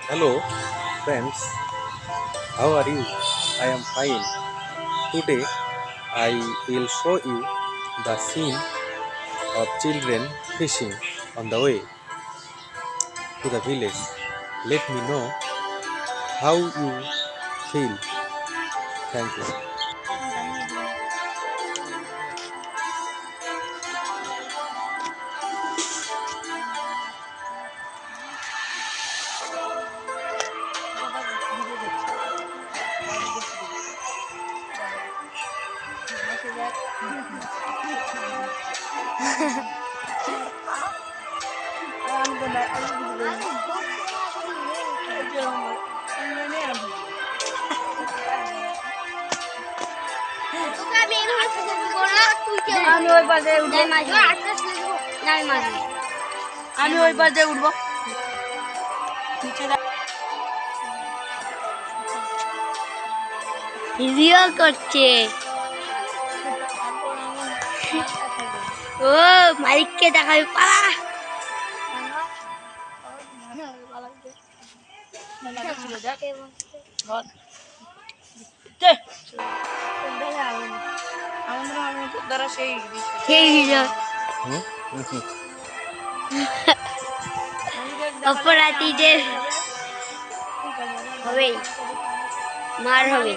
Hello, friends. How are you? I am fine. Today, I will show you the scene of children fishing on the way to the village. Let me know how you feel. Thank you. আমি ওই পাশে উঠবো আমি ওই পাশে উঠবো video করছে ও মালিককে দেখাবে পালা সেই ভিডিও অপরাধীদের হবে মার হবে